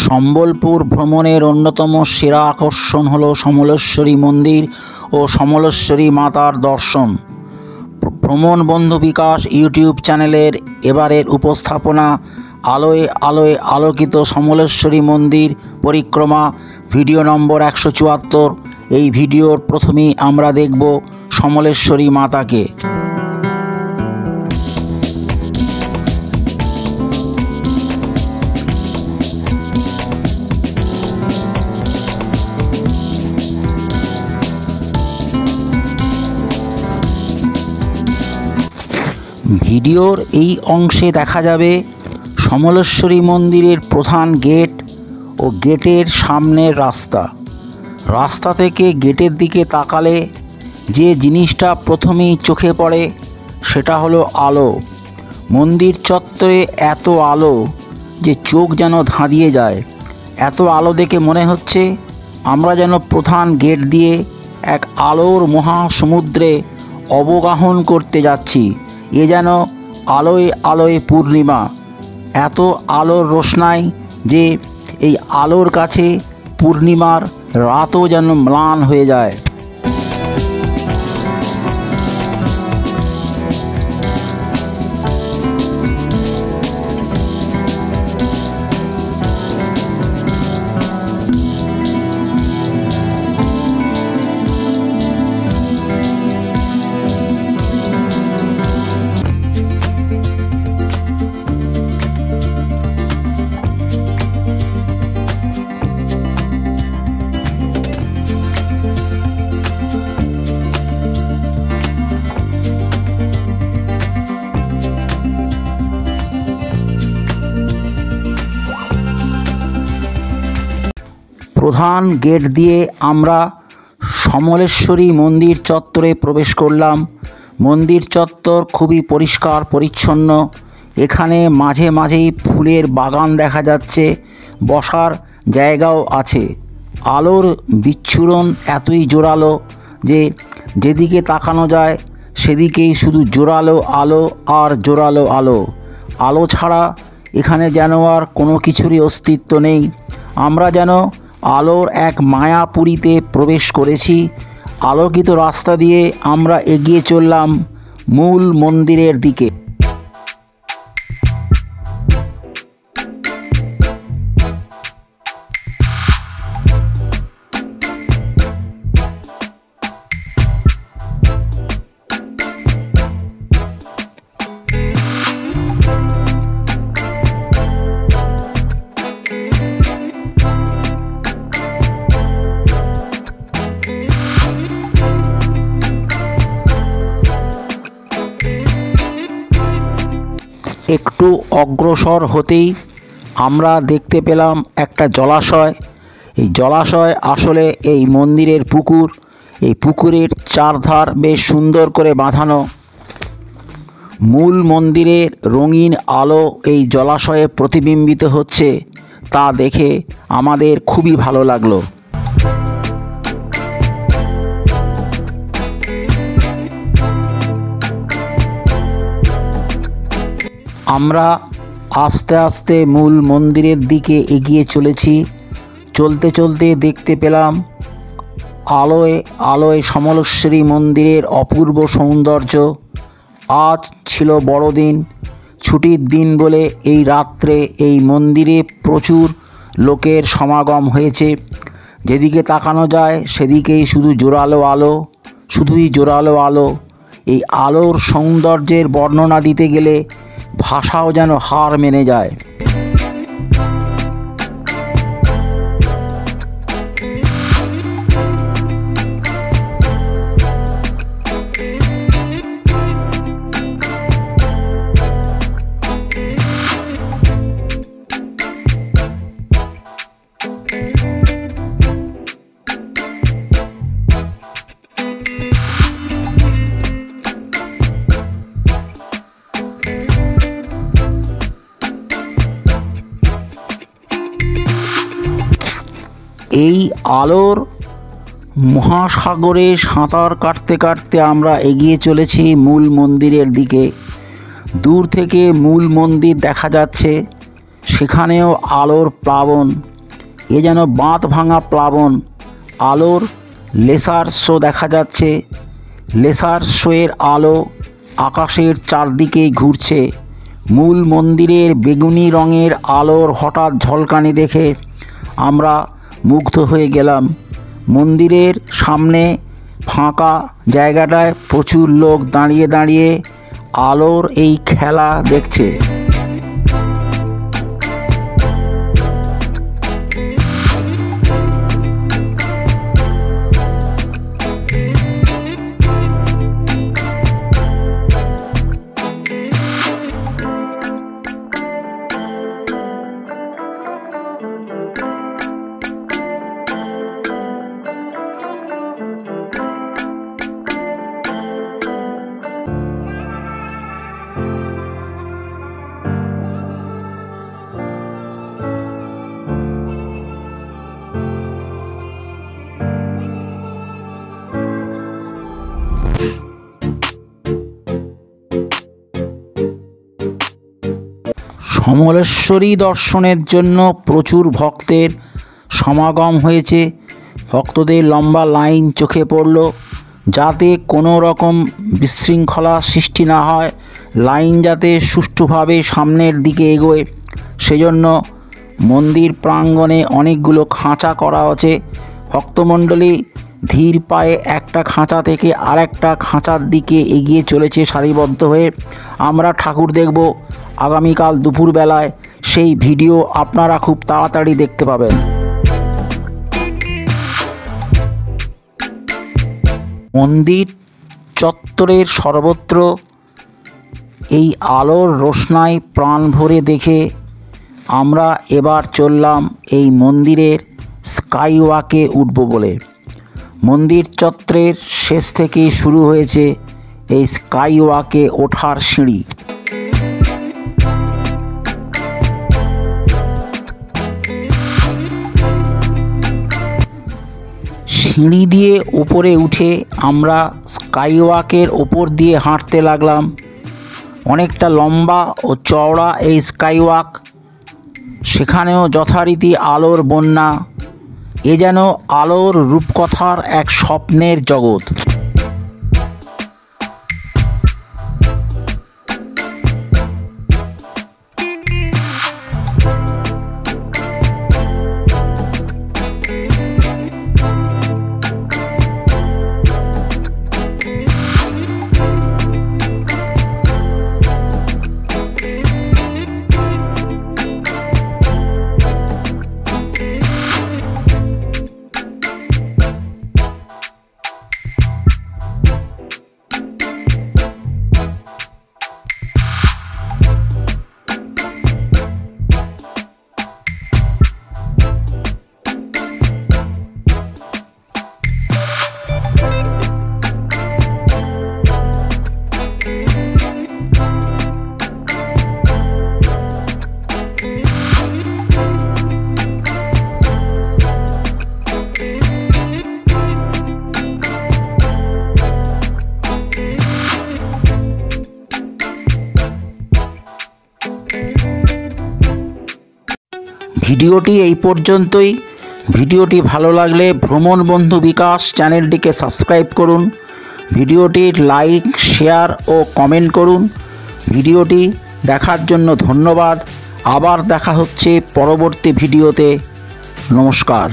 সম্বলপুর ভ্রমণের অন্যতম সেরা আকর্ষণ হল সমলেশ্বরী মন্দির ও সমলেশ্বরী মাতার দর্শন। ভ্রমণ বন্ধু বিকাশ ইউটিউব চ্যানেলের এবারের উপস্থাপনা আলোয় আলোয় আলোকিত সমলেশ্বরী মন্দির পরিক্রমা ভিডিও নম্বর 174। এই ভিডিওর প্রথমেই আমরা দেখব সমলেশ্বরী মাতাকে। ভিডিওর এই অংশে দেখা যাবে সমলেশ্বরী মন্দিরের প্রধান গেট ও গেটের সামনের রাস্তা থেকে গেটের দিকে তাকালে যে জিনিসটা প্রথমেই চোখে পড়ে সেটা হলো আলো। মন্দির চত্বরে এত আলো যে চোখ যেন ধাঁধিয়ে যায়। এত আলো দেখে মনে হচ্ছে আমরা যেন প্রধান গেট দিয়ে এক আলোর মহাসমুদ্রে অবগাহন করতে যাচ্ছি। এ যেন আলোয় আলোয় পূর্ণিমা। এত আলোর রোশনাই যে এই আলোর কাছে পূর্ণিমার রাতও যেন ম্লান হয়ে যায়। প্রধান গেট দিয়ে আমরা সমলেশ্বরী মন্দির চত্বরে প্রবেশ করলাম। মন্দির চত্বর খুবই পরিষ্কার পরিচ্ছন্ন। এখানে মাঝে মাঝেই ফুলের বাগান দেখা যাচ্ছে, বসার জায়গাও আছে। আলোর বিচ্ছুরণ এতই জোরালো যে যেদিকে তাকানো যায় সেদিকেই শুধু জোরালো আলো আর জোরালো আলো। আলো ছাড়া এখানে যেন আর কোনো কিছুরই অস্তিত্ব নেই। আমরা যেন আলোর এক মায়াপুরীতে প্রবেশ করেছি। আলোকিত রাস্তা দিয়ে আমরা এগিয়ে চললাম মূল মন্দিরের দিকে। একটু অগ্রসর হতেই আমরা দেখতে পেলাম একটা জলাশয়। এই জলাশয় আসলে এই মন্দিরের পুকুর। এই পুকুরের চারধার বেশ সুন্দর করে বাঁধানো। মূল মন্দিরের রঙিন আলো এই জলাশয়ে প্রতিবিম্বিত হচ্ছে, তা দেখে আমাদের খুবই ভালো লাগলো। আমরা আস্তে আস্তে মূল মন্দিরের দিকে এগিয়ে চলেছি। চলতে চলতে দেখতে পেলাম আলোয় আলোয় সমলেশ্বরী মন্দিরের অপূর্ব সৌন্দর্য। আজ ছিল বড়দিন, ছুটির দিন বলে এই রাত্রে এই মন্দিরে প্রচুর লোকের সমাগম হয়েছে। যেদিকে তাকানো যায় সেদিকেই শুধু জোরালো আলো, শুধুই জোরালো আলো। এই আলোর সৌন্দর্যের বর্ণনা দিতে গেলে ভাষাও যেন হার মেনে যায়। এই আলোর মহাসাগরে সাঁতার কাটতে কাটতে আমরা এগিয়ে চলেছি মূল মন্দিরের দিকে। দূর থেকে মূল মন্দির দেখা যাচ্ছে, সেখানেও আলোর প্লাবন। এ যেন বাঁধ ভাঙা প্লাবন। আলোর লেসার শো দেখা যাচ্ছে। লেসার শোয়ের আলো আকাশের চারদিকে ঘুরছে। মূল মন্দিরের বেগুনি রঙের আলোর হঠাৎ ঝলকানি দেখে আমরা মুগ্ধ হয়ে গেলাম। মন্দিরের সামনে ফাঁকা জায়গাটায় প্রচুর লোক দাঁড়িয়ে দাঁড়িয়ে আলোর এই খেলা দেখছে। সমলেশ্বরী দর্শনের জন্য প্রচুর ভক্তের সমাগম হয়েছে। ভক্তদের লম্বা লাইন চোখে পড়ল। যাতে কোনো রকম বিশৃঙ্খলা সৃষ্টি না হয়, লাইন যাতে সুষ্ঠুভাবে সামনের দিকে এগোয়, সেজন্য মন্দির প্রাঙ্গণে অনেকগুলো খাঁচা করা আছে। ভক্তমণ্ডলী ধীর পায়ে একটা খাঁচা থেকে আরেকটা খাঁচার দিকে এগিয়ে চলেছে সারিবদ্ধ হয়ে। আমরা ঠাকুর দেখব আগামীকাল দুপুরবেলায়। সেই ভিডিও আপনারা খুব তাড়াতাড়ি দেখতে পাবেন। মন্দির চত্বরের সর্বত্র এই আলোর রোশনাই প্রাণ ভরে দেখে আমরা এবার চললাম এই মন্দিরের স্কাইওয়াকে উঠব বলে। মন্দির চত্বরের শেষ থেকেই শুরু হয়েছে এই স্কাইওয়াকে ওঠার সিঁড়ি। সিঁড়ি দিয়ে উপরে উঠে আমরা স্কাইওয়াকের ওপর দিয়ে হাঁটতে লাগলাম। অনেকটা লম্বা ও চওড়া এই স্কাইওয়াক। সেখানেও যথারীতি আলোর বন্যা। এ যেন আলোর রূপকথার এক স্বপ্নের জগৎ। ভিডিওটি এই পর্যন্তই। ভিডিওটি ভালো লাগলে ভ্রমণ বন্ধু বিকাশ চ্যানেলটিকে সাবস্ক্রাইব করুন। ভিডিওটির লাইক, শেয়ার ও কমেন্ট করুন। ভিডিওটি দেখার জন্য ধন্যবাদ। আবার দেখা হচ্ছে পরবর্তী ভিডিওতে। নমস্কার।